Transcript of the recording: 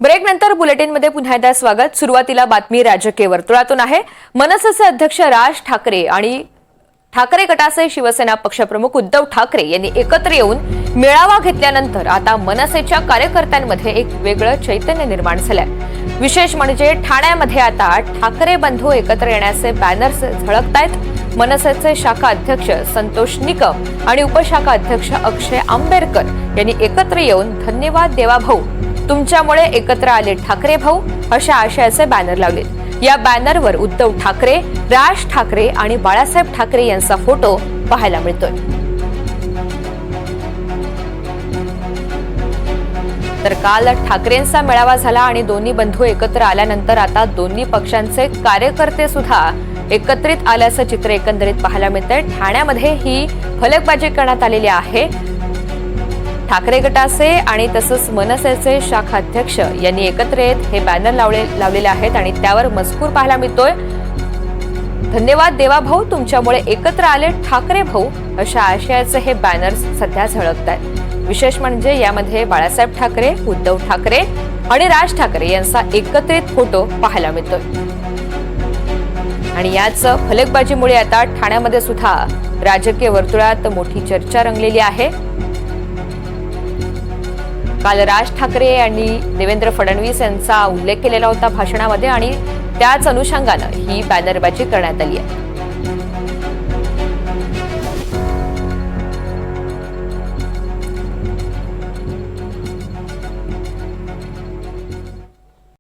Break नंतर बुलेटिनमध्ये पुन्हा एकदा स्वागत। सुरुवातीला बातमी राजकीय वर्तुळातून आहे। मनसेचे अध्यक्ष राज ठाकरे आणि ठाकरे गटाचे शिवसेना पक्षप्रमुख उद्धव ठाकरे यांनी एकत्र येऊन मेळावा घेतल्यानंतर आता मनसेच्या कार्यकर्त्यांमध्ये एक वेगळं चैतन्य निर्माण झालंय। विशेष म्हणजे ठाण्यामध्ये आता ठाकरे बंधू एकत्र येण्याचे बॅनर्स झळकतायत। मनसेचे शाखा अध्यक्ष संतोष निकम आणि उपशाखा अध्यक्ष अक्षय आंबेडकर यांनी एकत्र येऊन धन्यवाद देवा भाऊ, तुमच्यामुळे एकत्र आले ठाकरे भाऊ अशा आशयाचे बॅनर लावले। या बॅनरवर उद्धव ठाकरे, राज ठाकरे आणि बाळासाहेब ठाकरे यांचा फोटो पाहायला मिळतोय। तर काल ठाकरेंचा मेळावा झाला आणि दोन्ही बंधू एकत्र आल्यानंतर आता दोन्ही पक्षांचे कार्यकर्ते सुद्धा एकत्रित आल्याचं चित्र एकंदरीत पाहायला मिळतंय। ठाण्यामध्ये ही फलकबाजी करण्यात आलेली आहे। ठाकरे गटाचे आणि तसंच मनसेचे शाखा अध्यक्ष यांनी एकत्र येत हे बॅनर लावलेले आहेत आणि त्यावर मजकूर पाहायला मिळतोय। धन्यवाद देवा भाऊ, तुमच्यामुळे एकत्र आले ठाकरे भाऊ अशा आशयाचे हे बॅनर्स सध्या झळकतायत। विशेष म्हणजे यामध्ये बाळासाहेब ठाकरे, उद्धव ठाकरे आणि राज ठाकरे यांचा एकत्रित फोटो पाहायला मिळतोय आणि याच फलकबाजीमुळे आता ठाण्यामध्ये सुद्धा राजकीय वर्तुळात मोठी चर्चा रंगलेली आहे। काल राज ठाकरे यांनी देवेंद्र फडणवीस यांचा उल्लेख केलेला होता भाषणामध्ये आणि त्याच अनुषंगाने ही बॅनरबाजी करण्यात आली आहे।